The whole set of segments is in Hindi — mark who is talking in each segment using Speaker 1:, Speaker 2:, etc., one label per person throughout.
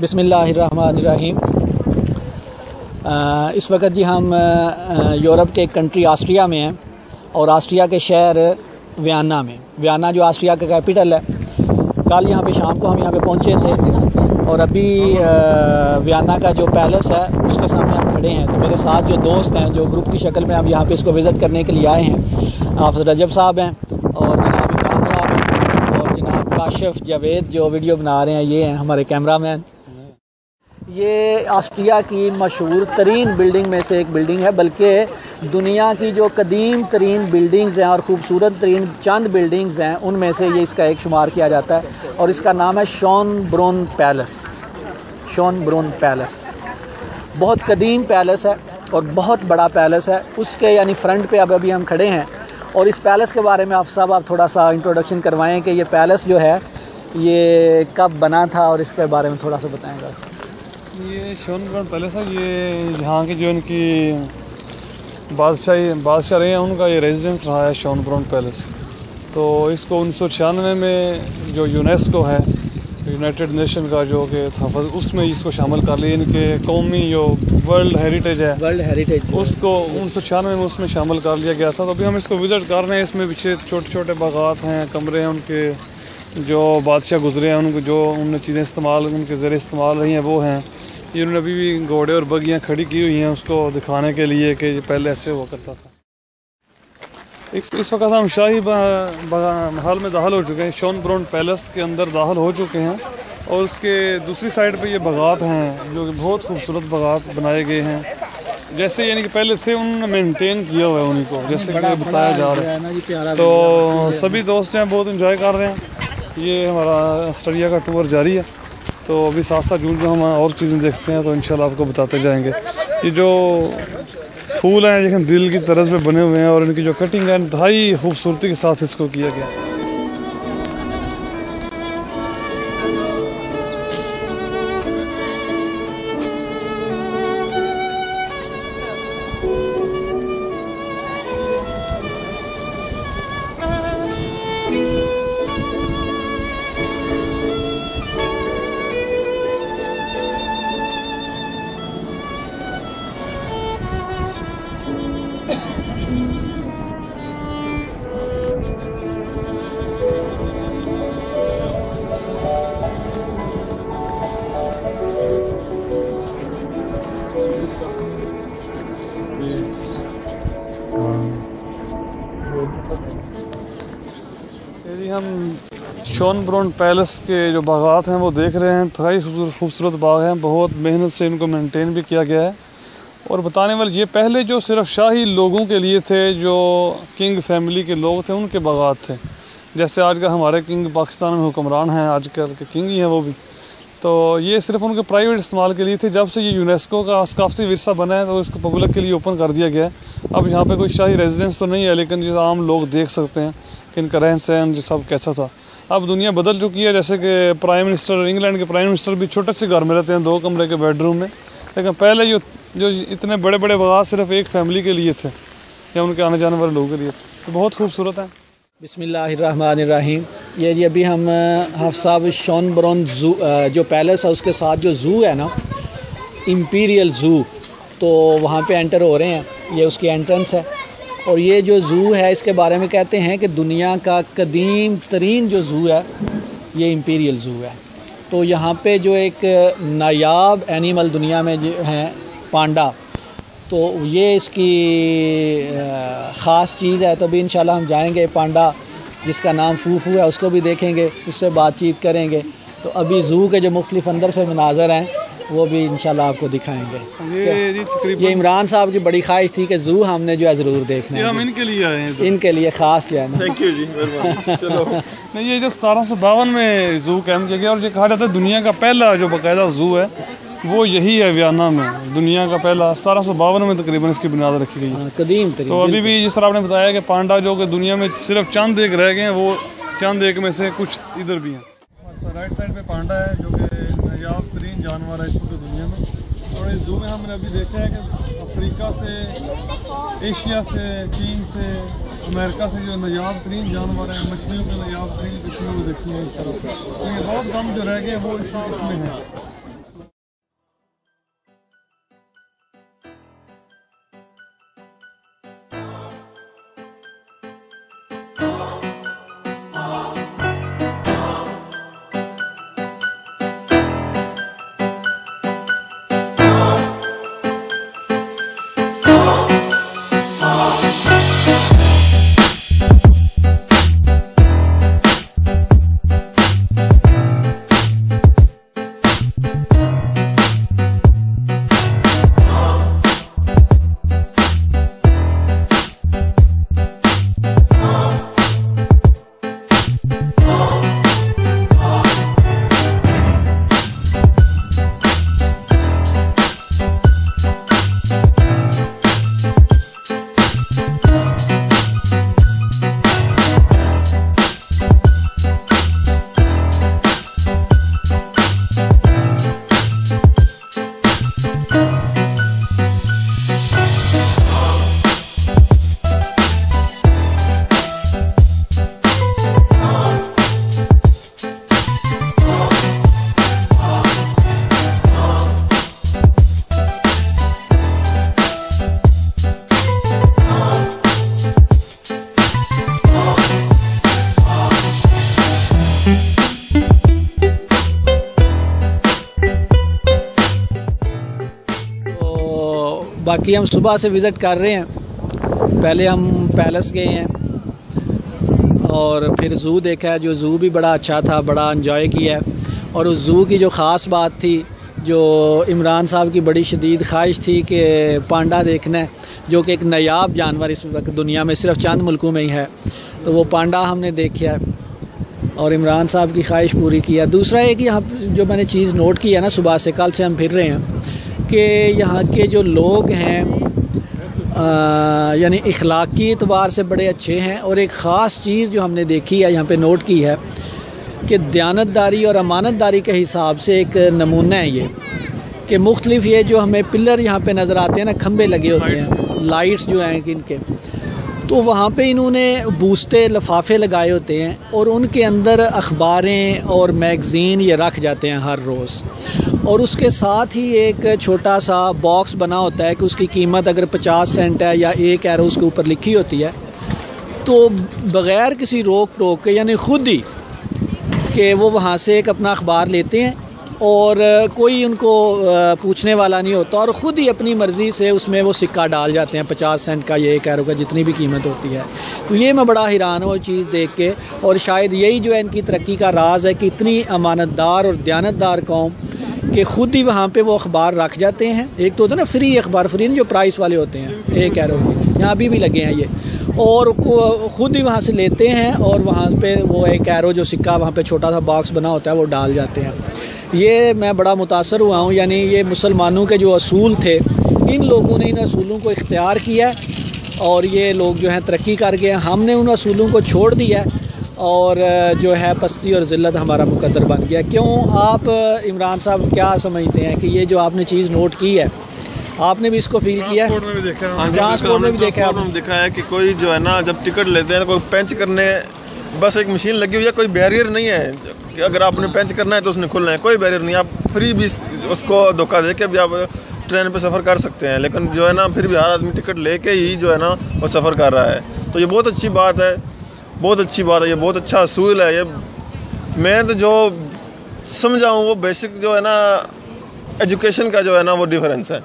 Speaker 1: बिस्मिल्लाहिर्रहमानिर्रहीम। इस वक्त जी हम यूरोप के एक कंट्री ऑस्ट्रिया में हैं और ऑस्ट्रिया के शहर वियना में। वियना जो ऑस्ट्रिया का कैपिटल है। कल यहाँ पे शाम को हम यहाँ पे पहुँचे थे और अभी वियना का जो पैलेस है उसके सामने हम खड़े हैं। तो मेरे साथ जो दोस्त हैं जो ग्रुप की शक्ल में हम यहाँ पे इसको विज़िट करने के लिए आए हैं, हाफ़िज़ रजब साहब हैं और जनाब इमरान साहब हैं और जनाब काशिफ जावेद जो वीडियो बना रहे हैं, ये हैं हमारे कैमरामैन। ये ऑस्ट्रिया की मशहूर तरीन बिल्डिंग में से एक बिल्डिंग है, बल्कि दुनिया की जो कदीम तरीन बिल्डिंग्स हैं और ख़ूबसूरत तरीन चंद बिल्डिंग्स हैं उनमें से ये इसका एक शुमार किया जाता है और इसका नाम है शॉनब्रुन पैलेस। शॉनब्रुन पैलेस बहुत कदीम पैलेस है और बहुत बड़ा पैलेस है। उसके यानी फ्रंट पे अब अभी हम खड़े हैं और इस पैलेस के बारे में आप थोड़ा सा इंट्रोडक्शन करवाएं कि ये पैलेस जो है ये कब बना था और इसके बारे में थोड़ा सा बताएंगे।
Speaker 2: ये शॉनब्रुन पैलेस है, ये यहाँ की जो इनकी बादशाह रहे हैं उनका ये रेजिडेंस रहा है शॉनब्रुन पैलेस। तो इसको 1996 में जो यूनेस्को है, यूनाइटेड नेशन का जो कि तहफ़्फ़ुज़, उसमें इसको शामिल कर लिया। इनके कौमी जो वर्ल्ड हेरिटेज है, उसको 1996 में उसमें शामिल कर लिया गया था। तो अभी हम इसको विज़िट कर रहे हैं। इसमें पीछे छोटे छोटे बागात हैं, कमरे हैं, उनके जो बादशाह गुजरे हैं उनको जो उन्होंने चीज़ें इस्तेमाल उनके ज़रिए इस्तेमाल रही हैं वो हैं। ये उन्होंने अभी भी घोड़े और बगियाँ खड़ी की हुई हैं उसको दिखाने के लिए कि ये पहले ऐसे हुआ करता था। इस वक्त हम शाही महल में दाखिल हो चुके हैं, शॉनब्रुन पैलेस के अंदर दाखिल हो चुके हैं और उसके दूसरी साइड पे ये बागात हैं जो कि बहुत खूबसूरत बागात बनाए गए हैं। जैसे यानी कि पहले थे उन्होंने मेंटेन किया हुआ है उन्हीं को, जैसे कि बताया जा रहा है। तो सभी दोस्त हैं बहुत इंजॉय कर रहे हैं। ये हमारा ऑस्ट्रेलिया का टूर जारी है। तो अभी साथ साथ जो हम और चीज़ें देखते हैं तो इंशाल्लाह आपको बताते जाएंगे। ये जो फूल हैं लेकिन दिल की तरज पे बने हुए हैं और इनकी जो कटिंग है इंतहाई खूबसूरती के साथ इसको किया गया। यदि हम शॉनब्रुन पैलेस के जो बागात हैं वो देख रहे हैं, इंतहाई खूबसूरत बाग हैं, बहुत मेहनत से इनको मेंटेन भी किया गया है। और बताने वाले ये पहले जो सिर्फ शाही लोगों के लिए थे, जो किंग फैमिली के लोग थे उनके बागात थे। जैसे आज का हमारे किंग पाकिस्तान में हुक्मरान हैं, आजकल के किंग ही हैं वो भी। तो ये सिर्फ उनके प्राइवेट इस्तेमाल के लिए थे। जब से ये यूनेस्को का सकाफती विरसा बना है तो इसको पब्लिक के लिए ओपन कर दिया गया है। अब यहाँ पे कोई शाही रेजिडेंस तो नहीं है, लेकिन जो आम लोग देख सकते हैं कि इनका रहन सहन जो सब कैसा था। अब दुनिया बदल चुकी है, जैसे कि प्राइम मिनिस्टर, इंग्लैंड के प्राइम मिनिस्टर भी छोटे से घर में रहते हैं, 2 कमरे के बेडरूम में। लेकिन पहले जो इतने बड़े बड़े बागात सिर्फ एक फैमिली के लिए थे या उनके आने जाने वाले लोगों के लिए थे। तो बहुत खूबसूरत है।
Speaker 1: बिस्मिल्लाहिर्रहमानिर्रहीम। ये जी अभी हम हाफ़िज़ साहब शॉनब्रुन ज़ू जो पैलेस है उसके साथ जो ज़ू है ना, इम्पीरियल ज़ू, तो वहाँ पे एंटर हो रहे हैं। ये उसकी एंट्रेंस है और ये जो ज़ू है इसके बारे में कहते हैं कि दुनिया का कदीम तरीन जो ज़ू है ये इम्पीरियल ज़ू है। तो यहाँ पे जो एक नायाब एनिमल दुनिया में जो है पांडा, तो ये इसकी ख़ास चीज़ है। तो अभी इंशाल्लाह हम जाएंगे, पांडा जिसका नाम फूफू है उसको भी देखेंगे, उससे बातचीत करेंगे। तो अभी ज़ू के जो मुख्तलिफ अंदर से मनाज़र हैं वो भी इंशाल्लाह आपको दिखाएंगे। ये इमरान साहब की बड़ी ख्वाहिश थी कि ज़ू हमने जो है ज़रूर देखना है।
Speaker 2: हम इनके लिए आए हैं,
Speaker 1: इनके लिए ख़ास जो है ना।
Speaker 2: थैंक यू जी, चलो। नहीं, ये जो 1752 में ज़ू कायम किया गया और ये कहा जाता है दुनिया का पहला जो बाकायदा ज़ू है वो यही है वियना में। दुनिया का पहला 1752 में तकरीबन इसकी बुनियाद रखी गई।
Speaker 1: कदीम
Speaker 2: तो अभी भी जिस तरह आपने बताया कि पांडा जो कि दुनिया में सिर्फ चंद एक रह गए हैं, वो चंद एक में से कुछ इधर भी हैं। राइट साइड पे पांडा है जो कि नायाब तरीन जानवर है इस पूरी दुनिया में। और इस ज़ू में हमने अभी देखा है कि अफ्रीका से, एशिया से, चीन से, अमेरिका से जो नायाब तरीन जानवर हैं, मछलियों के नायाब तरीन किस्में वो देखी हैं इस तरफ। तो ये बहुत कम जो रह गए वो इसमें हैं।
Speaker 1: बाकी हम सुबह से विज़िट कर रहे हैं। पहले हम पैलेस गए हैं और फिर ज़ू देखा है, जो ज़ू भी बड़ा अच्छा था, बड़ा इंजॉय किया है। और उस ज़ू की जो ख़ास बात थी, जो इमरान साहब की बड़ी शदीद ख्वाहिश थी कि पांडा देखना है, जो कि एक नायाब जानवर इस वक्त दुनिया में सिर्फ चंद मुल्कों में ही है, तो वो पांडा हमने देखा है और इमरान साहब की ख्वाहिश पूरी किया। दूसरा एक यहाँ जो मैंने चीज़ नोट की है ना, सुबह से कल से हम फिर रहे हैं कि यहाँ के जो लोग हैं यानी इखलाकी एतबार से बड़े अच्छे हैं। और एक ख़ास चीज़ जो हमने देखी है, यहाँ पे नोट की है कि दयानतदारी और अमानतदारी के हिसाब से एक नमूना है ये, कि मुख्तलिफ ये जो हमें पिलर यहाँ पे नज़र आते हैं ना, खंबे लगे होते हैं, लाइट्स जो हैं इनके, तो वहाँ पे इन्होंने बूस्ते लिफाफे लगाए होते हैं और उनके अंदर अखबारें और मैगज़ीन ये रख जाते हैं हर रोज़। और उसके साथ ही एक छोटा सा बॉक्स बना होता है कि उसकी कीमत अगर 50 सेंट है या 1 यूरो उसके ऊपर लिखी होती है, तो बग़ैर किसी रोक टोक के, यानी ख़ुद ही कि वो वहाँ से एक अपना अखबार लेते हैं और कोई उनको पूछने वाला नहीं होता और ख़ुद ही अपनी मर्ज़ी से उसमें वो सिक्का डाल जाते हैं 50 सेंट का या 1 यूरो का, जितनी भी कीमत होती है। तो ये मैं बड़ा हैरान हूँ चीज़ देख के, और शायद यही जो है इनकी तरक्की का राज है कि इतनी अमानतदार और दयानतदार कौम कि ख़ुद ही वहाँ पे वो अखबार रख जाते हैं। एक तो होता है ना फ्री अखबार, फ्री जो प्राइस वाले होते हैं 1 यूरो के, यहाँ अभी भी लगे हैं ये, और ख़ुद ही वहाँ से लेते हैं और वहाँ पे वो 1 यूरो जो सिक्का वहाँ पे छोटा सा बॉक्स बना होता है वो डाल जाते हैं। ये मैं बड़ा मुतासर हुआ हूँ, यानी ये मुसलमानों के जो असूल थे, इन लोगों ने इन असूलों को इख्तियार किया है और ये लोग जो हैं तरक्की कर गए हैं। हमने उन असूलों को छोड़ दिया है और जो है पस्ती और ज़िल्लत हमारा मुकद्दर बन गया। क्यों आप इमरान साहब क्या समझते हैं कि ये जो आपने चीज़ नोट की है, आपने भी इसको फील किया है? ट्रांसपोर्ट में भी देखा है,
Speaker 3: देखा है कि कोई जो है ना जब टिकट लेते हैं तो कोई पंच करने बस एक मशीन लगी हुई है, कोई बैरियर नहीं है कि अगर आपने पंच करना है तो उसने खुलना है, कोई बैरियर नहीं। आप फ्री भी उसको धोखा दे के भी आप ट्रेन पे सफ़र कर सकते हैं, लेकिन जो है ना फिर भी हर आदमी टिकट लेके ही जो है ना वो सफ़र कर रहा है। तो ये बहुत अच्छी बात है, बहुत अच्छी बात है, ये बहुत अच्छा असूल है। ये मैं तो जो समझा हूँ वो बेसिक जो है ना एजुकेशन का जो है ना वो डिफरेंस है।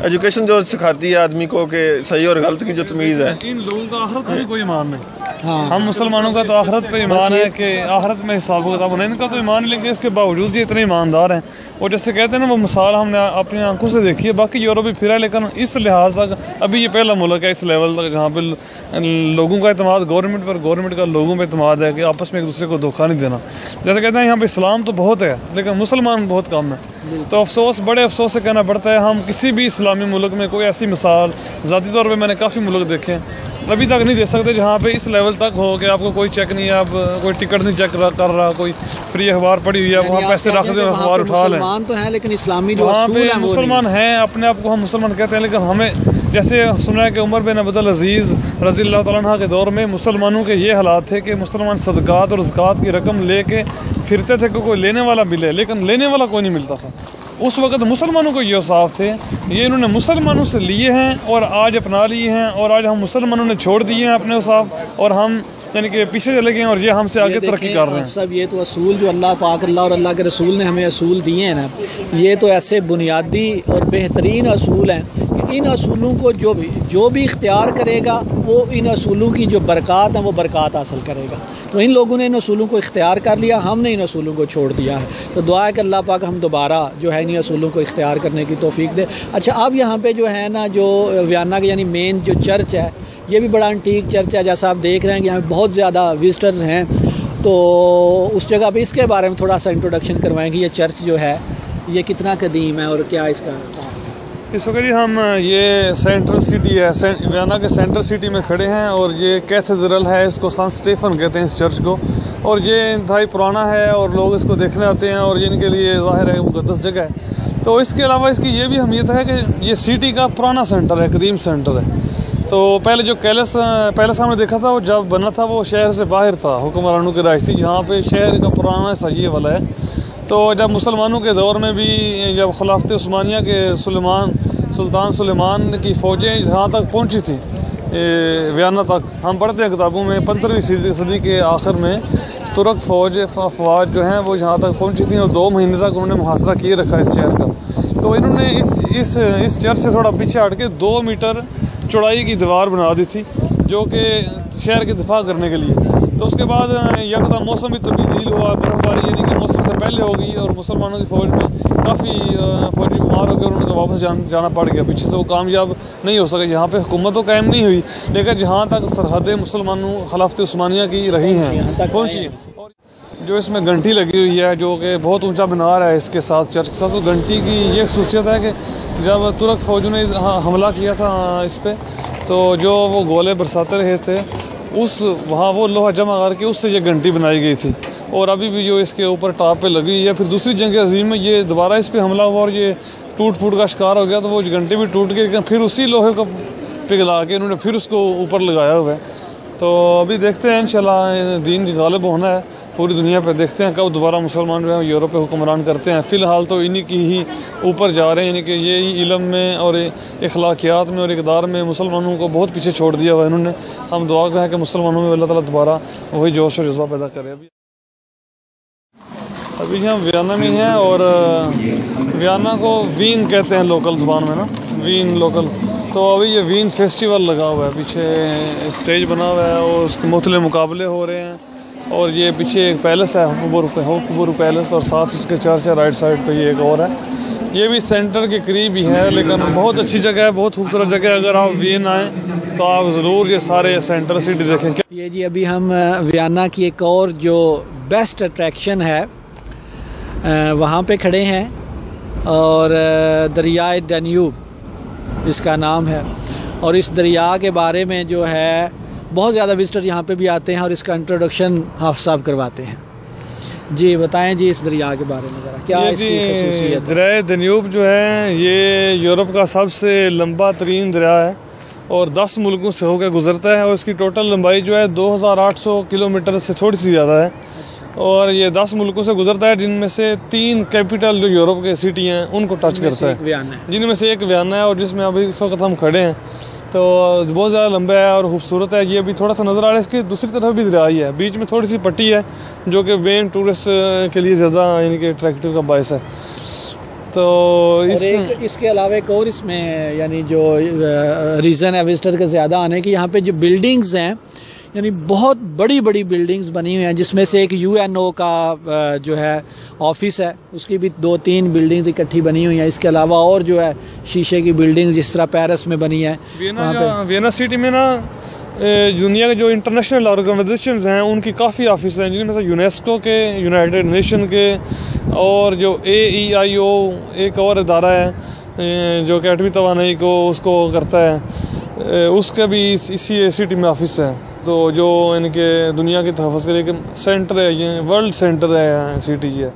Speaker 3: एजुकेशन जो सिखाती है आदमी को कि सही और गलत की जो तमीज़ है।
Speaker 2: इन लोगों का आखिरत में कोई ईमान नहीं। हाँ। हम मुसलमानों का तो आखिरत पे ईमान है कि आखिरत में हिसाब किताब नहीं, इनका तो ईमान, लेकिन इसके बावजूद ये इतने ईमानदार हैं। और जैसे कहते हैं ना, वो मिसाल हमने अपनी आंखों से देखी है, बाकी यूरोप भी फिरा, लेकिन इस लिहाज तक अभी ये पहला मुल्क है इस लेवल तक जहाँ पे लोगों का एतमाद गवर्नमेंट पर, गवर्नमेंट का लोगों पर एतमाद है कि आपस में एक दूसरे को धोखा नहीं देना। जैसे कहते हैं यहाँ पर इस्लाम तो बहुत है लेकिन मुसलमान बहुत कम है, तो अफसोस, बड़े अफसोस से कहना पड़ता है हम किसी भी इस्लामी मुल्क में कोई ऐसी मिसाल, ज़ाती तौर पर मैंने काफ़ी मुल्क देखे हैं अभी तक नहीं दे सकते जहाँ पे इस लेवल तक हो कि आपको कोई चेक नहीं है, आप कोई टिकट नहीं चेक कर रहा, कोई फ्री अखबार पड़ी हुई है, वहाँ पैसे रख दें अखबार उठा लें।
Speaker 1: मुसलमान तो हैं लेकिन इस्लामी जो
Speaker 2: वहाँ
Speaker 1: असूल
Speaker 2: पे
Speaker 1: हैं
Speaker 2: मुसलमान हैं, अपने आप को हम मुसलमान कहते हैं, लेकिन हमें जैसे सुना है कि उमर बिन अब्दुल अजीज़ रज़ी अल्लाह तआला अन्हु के दौर में मुसलमानों के ये हालात थे कि मुसलमान सदक़ात और ज़कात की रकम लेके फिरते थे कि कोई लेने वाला मिले, लेकिन लेने वाला कोई नहीं मिलता था। उस वक़्त मुसलमानों को ये औसाफ थे, ये इन्होंने मुसलमानों से लिए हैं और आज अपना लिए हैं, और आज हम मुसलमानों ने छोड़ दिए हैं अपने औसाफ और हम यानी कि पीछे चले गए हैं और ये हमसे आगे तरक्की कर रहे हैं।
Speaker 1: सब ये तो असूल जो अल्लाह पाक अल्लाह और अल्लाह के रसूल ने हमें असूल दिए हैं ना, ये तो ऐसे बुनियादी और बेहतरीन असूल हैं कि इन असूलों को जो भी इख्तियार करेगा वो इन असूलों की जो बरक़ात हैं वो बरक़ात हासिल करेगा। तो इन लोगों ने इन असूलों को इख्तियार कर लिया, हमने इन असूलों को छोड़ दिया है। तो दुआ है कि अल्लाह पाक हम दोबारा जो है इन असूलों को इख्तियार करने की तौफीक दे। अच्छा, अब यहाँ पे जो है ना, जो वियन्ना के यानी मेन जो चर्च है, ये भी बड़ा एंटीक चर्च है, जैसा आप देख रहे हैं कि यहाँ बहुत ज़्यादा विजिटर्स हैं। तो उस जगह पे इसके बारे में थोड़ा सा इंट्रोडक्शन करवाएंगे। ये चर्च जो है ये कितना कदीम है और क्या इसका?
Speaker 2: इस वक्त हम ये सेंट्रल सिटी है, वियन्ना के सेंट्रल सिटी में खड़े हैं और ये कैथेड्रल है, इसको सन स्टेफन कहते हैं इस चर्च को, और ये इंतहाई पुराना है और लोग इसको देखने आते हैं और ये इनके लिए ज़ाहिर है मुक़द्दस जगह है। तो इसके अलावा इसकी ये भी अहमियत है कि ये सिटी का पुराना सेंटर है, कदीम सेंटर है। तो पहले जो पैलेस हमने देखा था वो जब बना था वो शहर से बाहर था, हुक्मरानों की राज थी, यहाँ पे शहर का पुराना हिस्सा ये वाला है। तो जब मुसलमानों के दौर में भी जब खिलाफत उस्मानिया के सुल्तान सुलेमान की फ़ौजें जहाँ तक पहुँची थी वियन्ना तक, हम पढ़ते हैं किताबों में 15वीं सदी के आखिर में तुर्क अफवाज जो हैं वो जहाँ तक पहुँची थी और 2 महीने तक उन्होंने मुहासरा किए रखा इस शहर का। तो इन्होंने इस चर्च से थोड़ा पीछे हट के 2 मीटर चौड़ाई की दीवार बना दी थी जो कि शहर की दिफा करने के लिए। तो उसके बाद यकदम मौसम भी तब्दील हुआ, बर्फ़बारी यानी कि मौसम से पहले हो गई और मुसलमानों की फ़ौज में काफ़ी फ़ौजी बीमार हो गए और उनको वापस जाना पड़ गया पीछे से, वो कामयाब नहीं हो सके। यहाँ पे हुकूमत तो कायम नहीं हुई, लेकिन जहाँ तक सरहदें मुसलमानों खिलाफत उस्मानिया की रही हैं पहुँची। और जो इसमें घंटी लगी हुई है जो कि बहुत ऊंचा मीनार है इसके साथ, चर्च के साथ, तो घंटी की ये खसूसियत है कि जब तुर्क फ़ौजों ने हमला किया था इस पर, तो जो वो गोले बरसाते रहे थे वहाँ वो लोहा जमा करके उससे ये घंटी बनाई गई थी। और अभी भी जो इसके ऊपर टॉप पे लगी हुई है, फिर दूसरी जंग अज़ीम में ये दोबारा इस पर हमला हुआ और ये टूट फूट का शिकार हो गया, तो वो घंटी भी टूट गई, फिर उसी लोहे को पिघला के इन्होंने फिर उसको ऊपर लगाया हुआ है। तो अभी देखते हैं इंशाल्लाह दीन गालिब होना है पूरी दुनिया पे, देखते हैं कब दोबारा मुसलमान जो है यूरोप पे हुक्मरान करते हैं। फ़िलहाल तो इन्हीं की ही ऊपर जा रहे हैं, यानी कि ये इल्म में और अखलाकियात में और इक़दार में मुसलमानों को बहुत पीछे छोड़ दिया हुआ इन्होंने। हम दुआ करें कि मुसलमानों में अल्लाह ताला दोबारा वही जोश और जज्बा पैदा करे। अभी हम वियन्ना में हैं और वियन्ना को वीन कहते हैं लोकल ज़ुबान में ना, वीन लोकल। तो अभी ये वीन फेस्टिवल लगा हुआ है, पीछे स्टेज बना हुआ है और उसके मुख्तलिफ मुकाबले हो रहे हैं। और ये पीछे एक पैलेस है हॉफबुर्ग पैलेस, और साथ उसके चर्च है राइट साइड पे, ये एक और है। ये भी सेंटर के करीब ही है, लेकिन बहुत अच्छी जगह है, बहुत खूबसूरत जगह है। अगर आप वियन आएँ तो आप ज़रूर ये सारे सेंटर सिटी देखें।
Speaker 1: ये जी अभी हम वियन्ना की एक और जो बेस्ट अट्रैक्शन है वहाँ पे खड़े हैं, और दरियाए डैन्यूब इसका नाम है। और इस दरिया के बारे में जो है बहुत ज़्यादा विजिटर यहाँ पे भी आते हैं और इसका इंट्रोडक्शन हाफ़िज़ साहब करवाते हैं। जी बताएं जी इस दरिया के बारे में ज़रा, क्या इसकी ख़ुसूसियत है?
Speaker 2: दरियाए डैन्यूब जो है ये यूरोप का सबसे लंबा तरीन दरिया है और 10 मुल्कों से होकर गुजरता है, और इसकी टोटल लंबाई जो है 2800 किलोमीटर से थोड़ी सी ज़्यादा है। और ये 10 मुल्कों से गुजरता है, जिनमें से 3 कैपिटल जो यूरोप के सिटी हैं उनको टच करता है, जिनमें से एक वियन्ना है और जिसमें अभी इस वक्त हम खड़े हैं। तो बहुत ज़्यादा लंबा है और खूबसूरत है। ये अभी थोड़ा सा नज़र आ रहा है, इसकी दूसरी तरफ भी दरिया ही है, बीच में थोड़ी सी पट्टी है जो कि मेन टूरिस्ट के लिए ज़्यादा यानी कि अट्रैक्टिव का बायस है। तो
Speaker 1: इसके अलावा एक और इसमें यानी जो रीज़न है विजिटर के ज़्यादा आने की, यहाँ पे जो बिल्डिंग्स हैं यानी बहुत बड़ी बड़ी बिल्डिंग्स बनी हुई हैं, जिसमें से एक UNO का जो है ऑफिस है, उसकी भी 2-3 बिल्डिंग्स इकट्ठी बनी हुई हैं। इसके अलावा और जो है शीशे की बिल्डिंग्स जिस तरह पेरिस में बनी है।
Speaker 2: वियन्ना सिटी में ना दुनिया के जो इंटरनेशनल ऑर्गेनाइजेशंस हैं उनकी काफ़ी ऑफिस हैं, जिनमें से यूनेस्को के, यूनाइटेड नेशन के, और जो AEIO एक और इदारा है जो कि एटमी तवानाई को उसको करता है, उसका भी इसी सिटी में ऑफिस है। तो जो इनके दुनिया के तहफ़्फ़ुज़ के लिए सेंटर है, ये वर्ल्ड सेंटर है सिटी है।